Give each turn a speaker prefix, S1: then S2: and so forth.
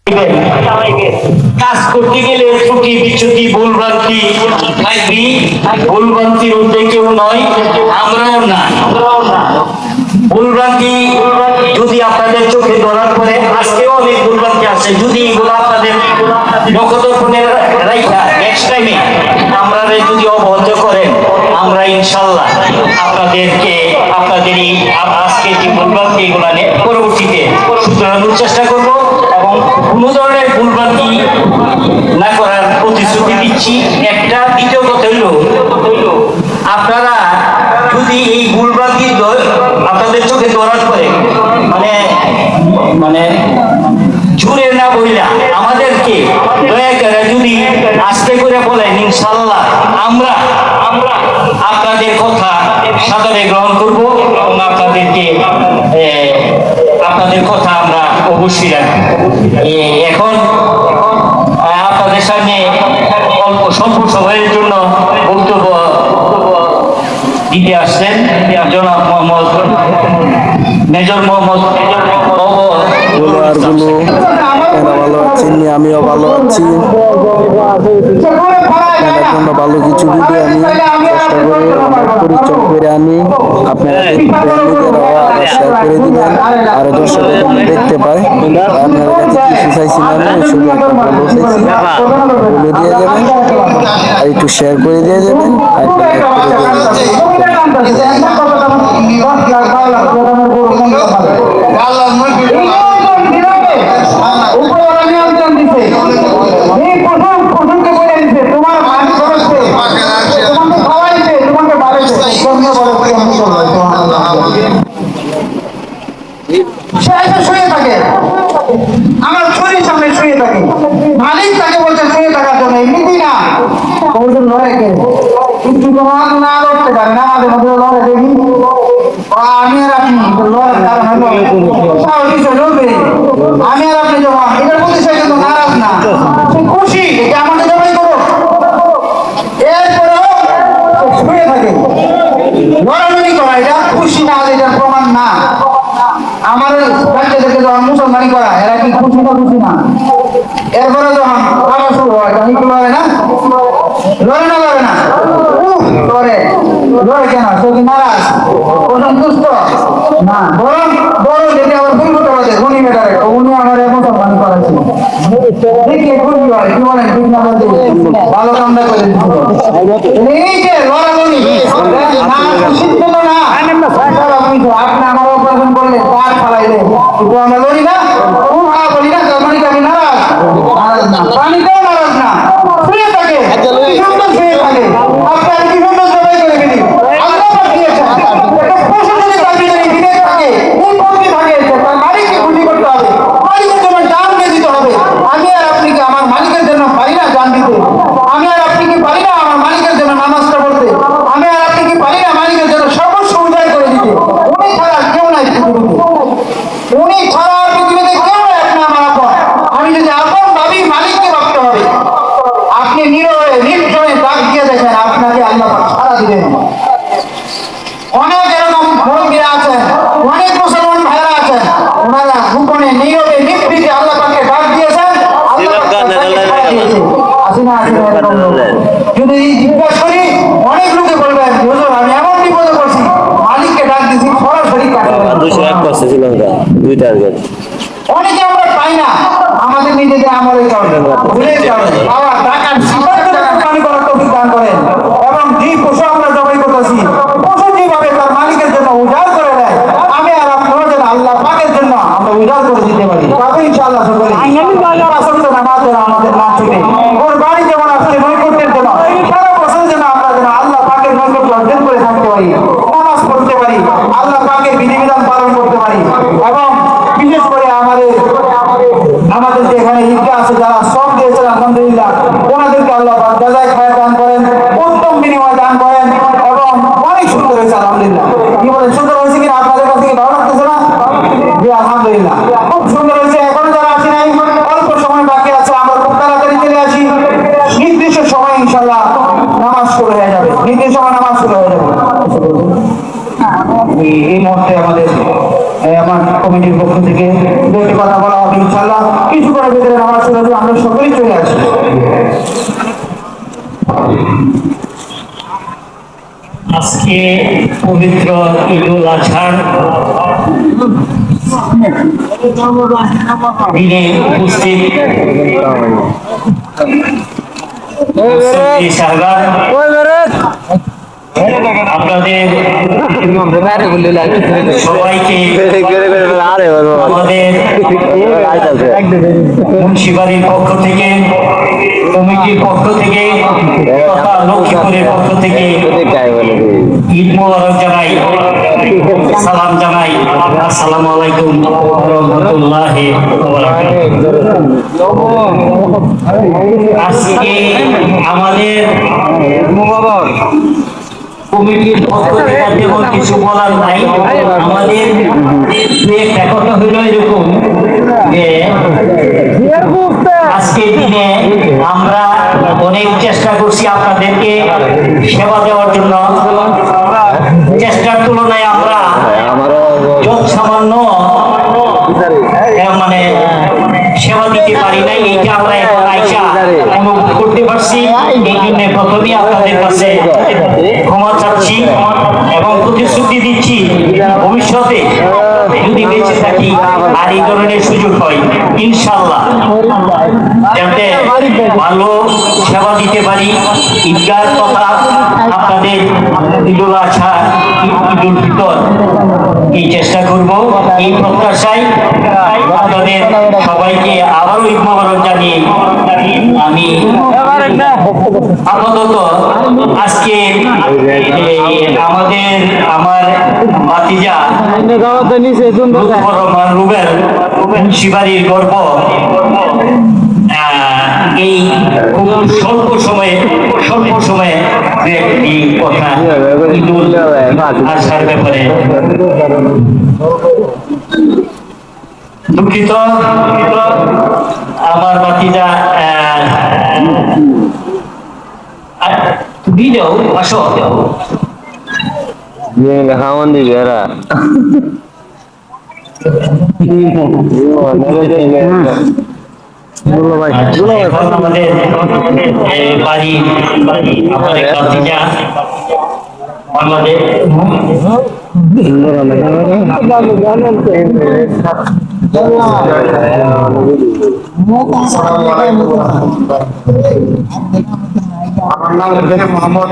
S1: কাজ করতে গেলে ত্রুটি বিচ্যুতি ভুলভ্রান্তি থাকবি। ভুলভ্রান্তির মধ্যে কেউ নয়, আমরাও না। ভুলভ্রান্তি যদি আপনাদের চোখে ধরার পরে, আজকেও অনেক ভুলভ্রান্তি আছে, যদি এগুলো আপনাদের নখদর্পণে রাইখা নেক্সট টাইমে আমরা যদি অবহত করেন, আমরা ইনশাল্লাহ আপনাদেরকে আপনাদের এই আজকে যে ভুলভ্রান্তি এগুলো নিয়ে পরবর্তীতে শুধরানোর চেষ্টা করবো এবং কোনো ধরনের ভুলভ্রান্তি না করার প্রতিশ্রুতি দিচ্ছি। একটা দ্বিতীয় কথা হইল, আপনারা যদি এই ভুলভ্রান্তি আপনাদের চোখে ধরার পরে মানে জুড়ে না বইলা আমাদেরকে দয়া করে যদি আস্তে করে বলেন, ইনশাল্লাহ আমরা আপনাদের কথা সাদরে গ্রহণ করব এবং আপনাদের কথা আমরা অবশ্যই রাখবো। এখন আপনাদের সামনে অল্প স্বল্প সময়ের জন্য বক্তব্য দিতে আসছেন জনাব মোহাম্মদ মেজর মোহাম্মদ।
S2: ভালো আছেন, আমিও ভালো আছি। আপনাদের জন্য ভালো কিছু ভিডিও আমি চেষ্টা করি পরিচয় করে আনি, আপনারা নিজেরাও আবার শেয়ার করে দিবেন, আরো দর্শকরা দেখতে পায়। আপনাদের কাছে কিছু চাইছি না, আমি শুধু একটা ভালো চাইছি, বলে দিয়ে যাবেন আর একটু শেয়ার করে দিয়ে যাবেন আর একটা লাইক করে দিয়ে যাবেন।
S3: আমার শরীর সামনে শুয়ে থাকে, মালিক তাকে বলছে শুয়ে থাকার জন্য, এমনি না বলছেন লড়াইকে কিন্তু তোমার না লড়তে পারে না, আমাদের মধ্যে লড়াই দেখি আমি আর আপনি লড়ার কারণ হলো লড়বে, আমি আর আপনি যখন এটার প্রতি সে কিন্তু নারাজ না, সে খুশি এটা আমাদের জবাই করো, এরপরেও শুয়ে থাকে। লড়ালড়ি করা এটা খুশি না, এটার প্রমাণ না। আমার বাচ্চাদেরকে যখন মুসলমানি করা, এরা কি খুশি না? খুশি না। এরপরে যখন খাওয়া শুরু হয় তখন একটু লড়ে না, লড়ে না, লড়ে না, লড়ে কেন? সে কি নারাজ, অসন্তুষ্ট না, বরং বড় যেটা আবার ভুল করতে পারে উনি মেটারে, উনি আমার মুসলমানি করাচ্ছেন দেখলে খুশি হয়। কি বলেন? ঠিক না? ভালো কামনা করে এই যে লড়ালড়ি না, সিদ্ধান্ত না, আপনি আমার অপারেশন করলে তার ফালাইলে কিন্তু আমরা লড়ি না, বলি না আমি নারাজ না, প্রাণীতেও নারাজ না, শুয়ে থাকে সুন্দর শুয়ে থাকে, আপনার কি সুন্দর জবাই করে ফেলি আল্লাহ দিয়েছেন। একটা পশু যদি তার ভিতরে বিবেক থাকে, কোন ভক্তি থাকে, তার মালিককে খুশি করতে হবে, মালিকের জন্য জান দিয়ে দিতে হবে। আমি আর আপনি কি আমার মালিকের জন্য পারি না জান দিতে? আমি আর আপনি কি পারি না আমার মালিকের জন্য নামাজটা পড়তে? আমি আর আপনি কি পারি না মালিকের জন্য সর্বস্ব উজাড় করে দিতে? উনি ছাড়া কেউ নাই পৃথিবীতে, উনি ছাড়া পৃথিবীতে কেউ নাই আপনি আমার আপন। আমি যদি আপন ভাবি, মালিককে ভাবতে হবে। আপনি নীরবে নির্জনে ডাক দিয়ে দেখেন, আপনাকে আল্লাহ সাড়া দিবেন। অনেক এরকম মুরব্বীরা আছেন, অনেক মুসলমান ভাইরা আছেন, ওনারা গোপনে নীরবে নিভৃতে আল্লাহ পাকে ডাক দিয়েছেন, আল্লাহ যদি জিজ্ঞাসা করি অনেক লোকে বলবেন হুজুর আমি এমন বিপদে পড়ছি, মালিককে ডাক দিয়েছি সরাসরি অনেকে আমরা পাই না, আমাদের নিজেদের আমলের কারণে ভুলে যাবে। বাবা টাকার পানি করার তৌফিক দান করেন এবং যে পশু আমরা জবাই করতেছি, পশু যেভাবে তার মালিকের জন্য উজাড় করে দেয়, আমি আর আপনার জন্য আল্লাহ পাকের জন্য আমরা উজাড় করে দিতে পারি। তবে ইনশাআল্লাহ সকলে আমাদের না ছুটে ওর বাড়ি যেমন আসছে নৈকট্যের জন্য, সারা বছর যেন আমরা যেন আল্লাহ পাকের নৈকট্য অর্জন করে থাকতে পারি, নামাজ পড়তে পারি, আল্লাহ পাকের বিধিবিধান পালন করতে পারি এবং বিশেষ করে আমাদের যে এখানে ঈদগাহ আছে, যারা শ্রম দিয়েছেন আলহামদুলিল্লাহ, ওনাদেরকে আল্লাহ জাযায়ে খায়র দান করেন, উত্তম বিনিময় দান করেন এবং অনেক সুন্দর হয়েছে আলহামদুলিল্লাহ। কি বলেন, সুন্দর হয়েছে কিনা? আপনাদের কাছে কি ভালো লাগতেছে না? জি আলহামদুলিল্লাহ, খুব সুন্দর হয়েছে। এখনো যারা আসি নাই, অল্প সময় বাকি আছে, আমরা খুব তাড়াতাড়ি চলে আসি। নির্দিষ্ট সময় ইনশাল্লাহ নামাজ শুরু হয়ে যাবে, নির্দিষ্ট সময় নামাজ শুরু হয়ে যাবে। এই মুহূর্তে আমার কমিটির পক্ষ থেকে দুটি কথা বলা হবে ইনশাল্লাহ। কিছু করার ভিতরে নামাজ পড়ে আসবো, আমরা সকলেই চলে আসবো।
S1: আজকে পবিত্র ঈদুল আজহার দিনে উপস্থিত মুসল্লি সাহেবান, আপনাদের সবাইকে আমাদের মুন্সিবাড়ির পক্ষ থেকে, কমিটির পক্ষ থেকে তথা লক্ষ্মীপুরের পক্ষ থেকে ঈদ মোবারক জানাই, সালাম জানাই। আসসালামু আলাইকুম ওয়া রাহমাতুল্লাহি ওয়া বারাকাতুহু। আজকে আমাদের কমিটির পক্ষ থেকে তেমন কিছু বলার নাই। আমাদের দু একটা কথা হইল এরকম যে আজকের দিনে আমরা অনেক চেষ্টা করছি আপনাদেরকে সেবা দেওয়ার জন্য। চেষ্টার তুলনায় আমরা যত সামান্য মানে সেবা দিতে পারি নাই, এইটা আমরা এখন আইসা অনুভব করতে পারছি। এই জন্য প্রথমেই আপনাদের কাছে ক্ষমা চাচ্ছি এবং প্রতিশ্রুতি দিচ্ছি ভবিষ্যতে যদি বেঁচে থাকি আর এই ধরনের সুযোগ হয় ইনশাল্লাহ যাতে ভালো সেবা দিতে পারি। ঈদগাহ তথা আপনাদের ঈদুল আজহা, ঈদুল ফিতর এই চেষ্টা করব। এই প্রত্যাশায় আপনাদের সবাইকে আবারও ঈদ মোবারক জানিয়ে আমি আপাতত আজকে আমার ভাতিজা রহমান রুবেল মুন্সিবাড়ির গর্ব এই খুব স্বল্প সময়ে একটি কথা ঈদুল আজহার ব্যাপারে দুঃখিত। আমার ভাতিজা ভিডিও আসো
S2: খাওয়ান দিবি এরা
S1: এখন আমাদের বাড়ি আমাদের ভাতিজা আমাদের
S3: আমার নাম মোহাম্মদ